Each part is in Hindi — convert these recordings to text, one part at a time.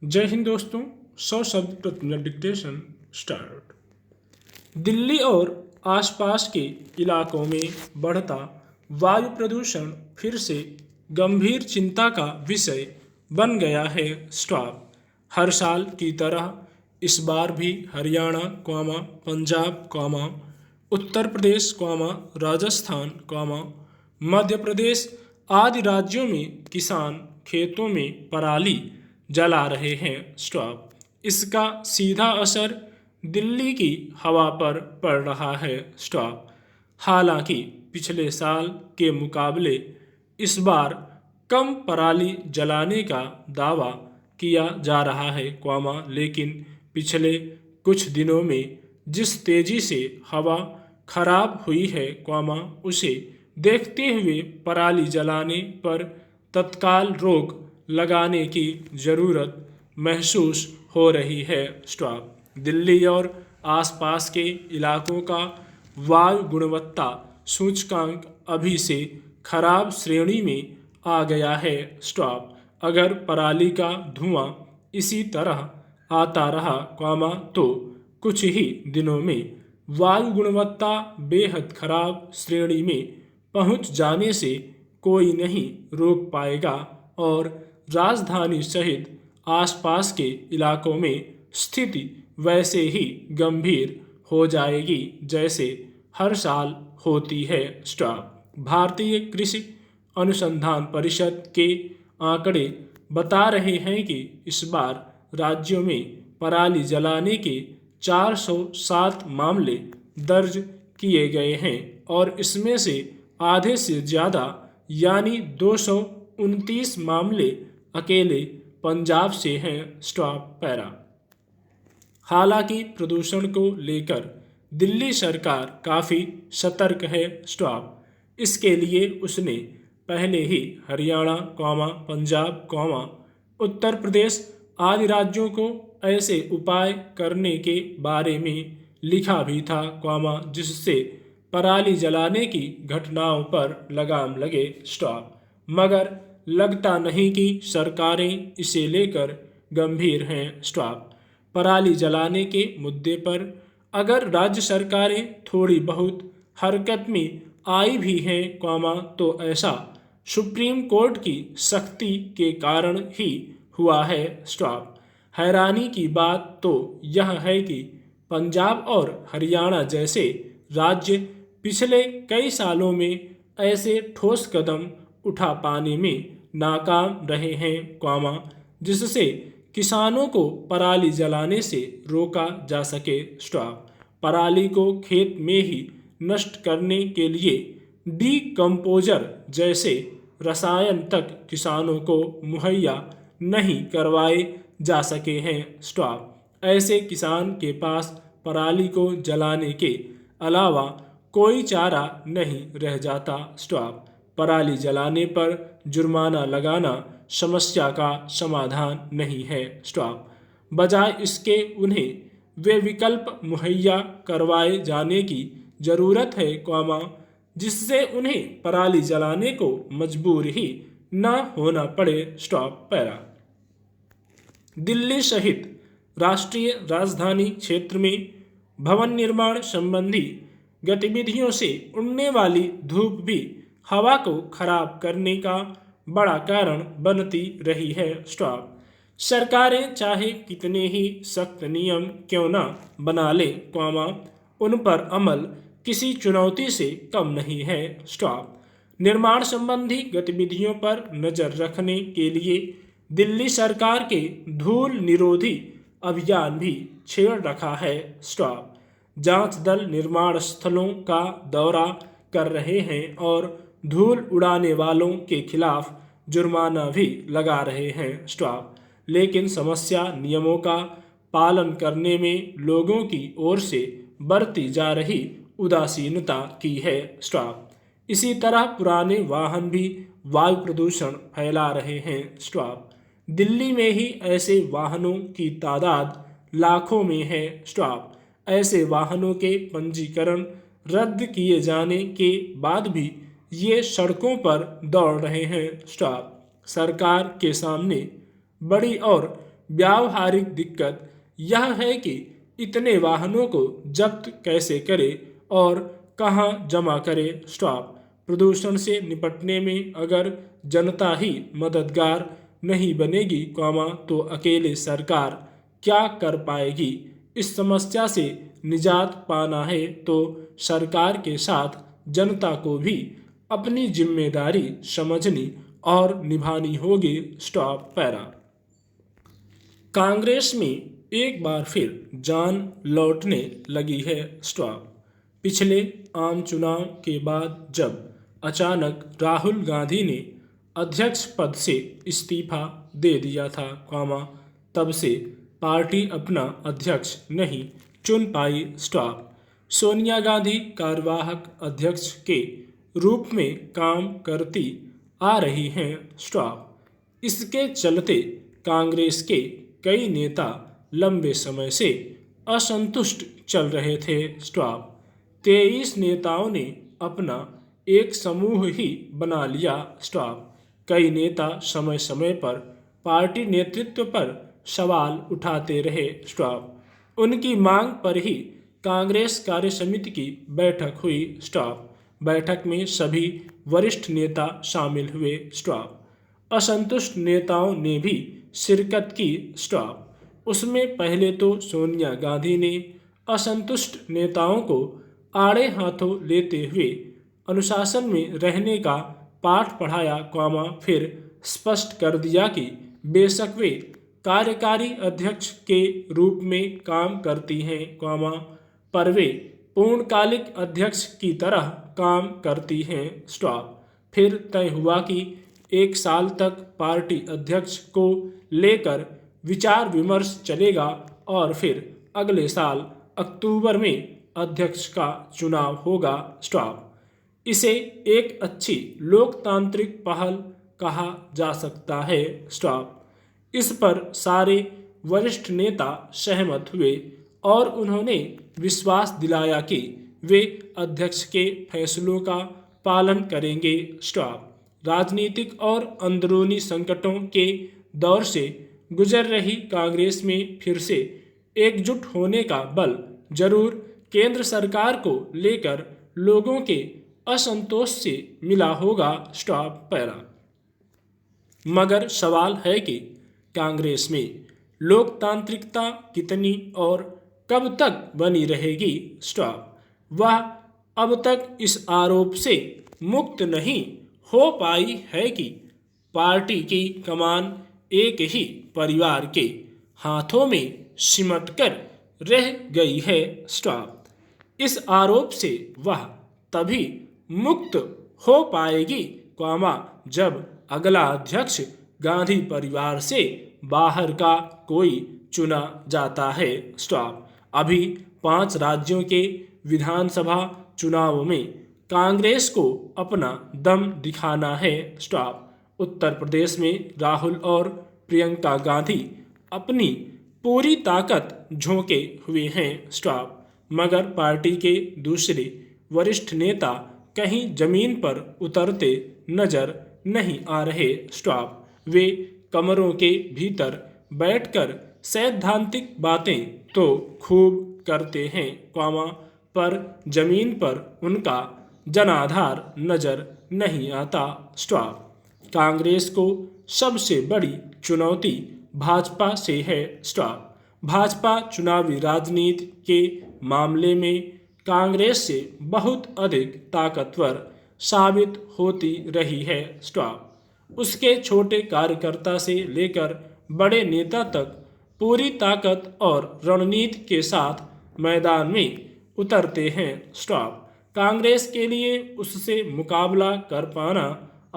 जय हिंद दोस्तों। 100 शब्द प्रति मिनट डिक्टेशन स्टार्ट। दिल्ली और आसपास के इलाकों में बढ़ता वायु प्रदूषण फिर से गंभीर चिंता का विषय बन गया है। स्टॉप। हर साल की तरह इस बार भी हरियाणा, पंजाब, उत्तर प्रदेश, राजस्थान, मध्य प्रदेश आदि राज्यों में किसान खेतों में पराली जला रहे हैं। स्टॉप। इसका सीधा असर दिल्ली की हवा पर पड़ रहा है। स्टॉप। हालांकि पिछले साल के मुकाबले इस बार कम पराली जलाने का दावा किया जा रहा है, लेकिन पिछले कुछ दिनों में जिस तेजी से हवा खराब हुई है, उसे देखते हुए पराली जलाने पर तत्काल रोक लगाने की जरूरत महसूस हो रही है। स्टॉप। दिल्ली और आसपास के इलाकों का वायु गुणवत्ता सूचकांक अभी से खराब श्रेणी में आ गया है। स्टॉप। अगर पराली का धुआं इसी तरह आता रहा, तो कुछ ही दिनों में वायु गुणवत्ता बेहद खराब श्रेणी में पहुंच जाने से कोई नहीं रोक पाएगा और राजधानी सहित आसपास के इलाकों में स्थिति वैसे ही गंभीर हो जाएगी जैसे हर साल होती है। स्टॉप। भारतीय कृषि अनुसंधान परिषद के आंकड़े बता रहे हैं कि इस बार राज्यों में पराली जलाने के 407 मामले दर्ज किए गए हैं और इसमें से आधे से ज़्यादा यानी 229 मामले अकेले पंजाब से हैं। Stop para. हालांकि प्रदूषण को लेकर दिल्ली सरकार काफ़ी सतर्क है। स्टॉप। इसके लिए उसने पहले ही हरियाणा, पंजाब, उत्तर प्रदेश आदि राज्यों को ऐसे उपाय करने के बारे में लिखा भी था, जिससे पराली जलाने की घटनाओं पर लगाम लगे। स्टॉप। मगर लगता नहीं कि सरकारें इसे लेकर गंभीर हैं। स्टॉप। पराली जलाने के मुद्दे पर अगर राज्य सरकारें थोड़ी बहुत हरकत में आई भी हैं, तो ऐसा सुप्रीम कोर्ट की सख्ती के कारण ही हुआ है। स्टॉप। हैरानी की बात तो यह है कि पंजाब और हरियाणा जैसे राज्य पिछले कई सालों में ऐसे ठोस कदम उठा पाने में नाकाम रहे हैं, जिससे किसानों को पराली जलाने से रोका जा सके। स्टॉप। पराली को खेत में ही नष्ट करने के लिए डीकम्पोजर जैसे रसायन तक किसानों को मुहैया नहीं करवाए जा सके हैं। स्टॉप। ऐसे किसान के पास पराली को जलाने के अलावा कोई चारा नहीं रह जाता। स्टॉप। पराली जलाने पर जुर्माना लगाना समस्या का समाधान नहीं है। स्टॉप। बजाय इसके उन्हें वे विकल्प मुहैया करवाए जाने की जरूरत है, जिससे उन्हें पराली जलाने को मजबूर ही न होना पड़े। Stop para. दिल्ली सहित राष्ट्रीय राजधानी क्षेत्र में भवन निर्माण संबंधी गतिविधियों से उड़ने वाली धूप भी हवा को खराब करने का बड़ा कारण बनती रही है। स्टॉप। सरकारें चाहे कितने ही सख्त नियम क्यों न बना ले, उन पर अमल किसी चुनौती से कम नहीं है। स्टॉप। निर्माण संबंधी गतिविधियों पर नजर रखने के लिए दिल्ली सरकार के धूल निरोधी अभियान भी छेड़ रखा है। स्टॉप। जांच दल निर्माण स्थलों का दौरा कर रहे हैं और धूल उड़ाने वालों के खिलाफ जुर्माना भी लगा रहे हैं। स्टॉप। लेकिन समस्या नियमों का पालन करने में लोगों की ओर से बरती जा रही उदासीनता की है। स्टॉप। इसी तरह पुराने वाहन भी वायु प्रदूषण फैला रहे हैं। स्टॉप। दिल्ली में ही ऐसे वाहनों की तादाद लाखों में है। स्टॉप। ऐसे वाहनों के पंजीकरण रद्द किए जाने के बाद भी ये सड़कों पर दौड़ रहे हैं। स्टॉप। सरकार के सामने बड़ी और व्यावहारिक दिक्कत यह है कि इतने वाहनों को जब्त कैसे करें और कहां जमा करें। स्टॉप। प्रदूषण से निपटने में अगर जनता ही मददगार नहीं बनेगी, तो अकेले सरकार क्या कर पाएगी। इस समस्या से निजात पाना है तो सरकार के साथ जनता को भी अपनी जिम्मेदारी समझनी और निभानी होगी। Stop para. कांग्रेस में एक बार फिर जान लौटने लगी है। स्टॉप। पिछले आम चुनाव के बाद जब अचानक राहुल गांधी ने अध्यक्ष पद से इस्तीफा दे दिया था, तब से पार्टी अपना अध्यक्ष नहीं चुन पाई। स्टॉप। सोनिया गांधी कार्यवाहक अध्यक्ष के रूप में काम करती आ रही हैं। स्टॉप। इसके चलते कांग्रेस के कई नेता लंबे समय से असंतुष्ट चल रहे थे। स्टॉप। 23 नेताओं ने अपना एक समूह ही बना लिया। स्टॉप। कई नेता समय समय पर पार्टी नेतृत्व पर सवाल उठाते रहे। स्टॉप। उनकी मांग पर ही कांग्रेस कार्य समिति की बैठक हुई। स्टॉप। बैठक में सभी वरिष्ठ नेता शामिल हुए। स्टॉप। असंतुष्ट नेताओं ने भी शिरकत की। स्टॉप। उसमें पहले तो सोनिया गांधी ने असंतुष्ट नेताओं को आड़े हाथों लेते हुए अनुशासन में रहने का पाठ पढ़ाया, फिर स्पष्ट कर दिया कि बेशक वे कार्यकारी अध्यक्ष के रूप में काम करती हैं, पर वे पूर्णकालिक अध्यक्ष की तरह काम करती हैं। स्टॉप। फिर तय हुआ कि 1 साल तक पार्टी अध्यक्ष को लेकर विचार विमर्श चलेगा और फिर अगले साल अक्टूबर में अध्यक्ष का चुनाव होगा। स्टॉप। इसे एक अच्छी लोकतांत्रिक पहल कहा जा सकता है। स्टॉप। इस पर सारे वरिष्ठ नेता सहमत हुए और उन्होंने विश्वास दिलाया कि वे अध्यक्ष के फैसलों का पालन करेंगे। स्टॉप। राजनीतिक और अंदरूनी संकटों के दौर से गुजर रही कांग्रेस में फिर से एकजुट होने का बल जरूर केंद्र सरकार को लेकर लोगों के असंतोष से मिला होगा। Stop para. मगर सवाल है कि कांग्रेस में लोकतांत्रिकता कितनी और कब तक बनी रहेगी। स्टॉप। वह अब तक इस आरोप से मुक्त नहीं हो पाई है कि पार्टी की कमान एक ही परिवार के हाथों में सिमटकर रह गई है। स्टॉप। इस आरोप से वह तभी मुक्त हो पाएगी, जब अगला अध्यक्ष गांधी परिवार से बाहर का कोई चुना जाता है। स्टॉप। अभी 5 राज्यों के विधानसभा चुनावों में कांग्रेस को अपना दम दिखाना है। स्टॉप। उत्तर प्रदेश में राहुल और प्रियंका गांधी अपनी पूरी ताकत झोंके हुए हैं। स्टॉप। मगर पार्टी के दूसरे वरिष्ठ नेता कहीं जमीन पर उतरते नजर नहीं आ रहे। स्टॉप। वे कमरों के भीतर बैठकर सैद्धांतिक बातें तो खूब करते हैं, पर जमीन पर उनका जनाधार नजर नहीं आता। स्टॉप। कांग्रेस को सबसे बड़ी चुनौती भाजपा से है। स्टॉप। भाजपा चुनावी राजनीति के मामले में कांग्रेस से बहुत अधिक ताकतवर साबित होती रही है। स्टॉप। उसके छोटे कार्यकर्ता से लेकर बड़े नेता तक पूरी ताकत और रणनीति के साथ मैदान में उतरते हैं। स्टॉप। कांग्रेस के लिए उससे मुकाबला कर पाना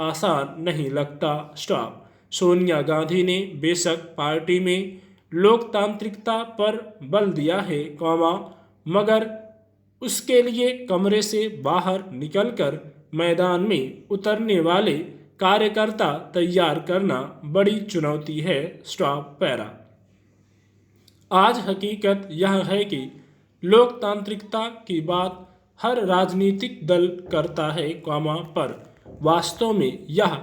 आसान नहीं लगता। स्टॉप। सोनिया गांधी ने बेशक पार्टी में लोकतांत्रिकता पर बल दिया है, मगर उसके लिए कमरे से बाहर निकलकर मैदान में उतरने वाले कार्यकर्ता तैयार करना बड़ी चुनौती है। Stop para. आज हकीकत यह है कि लोकतांत्रिकता की बात हर राजनीतिक दल करता है, पर वास्तव में यह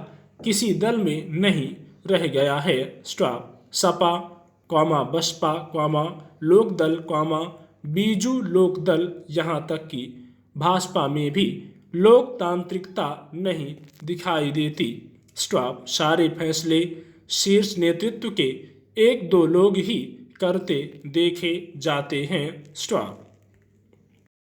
किसी दल में नहीं रह गया है। Stop. Sapa, comma Baspa comma Lok Dal comma Biju Lok Dal, यहाँ तक कि भाजपा में भी लोकतांत्रिकता नहीं दिखाई देती। स्टॉप। सारे फैसले शीर्ष नेतृत्व के एक दो लोग ही करते देखे जाते हैं। स्टॉप।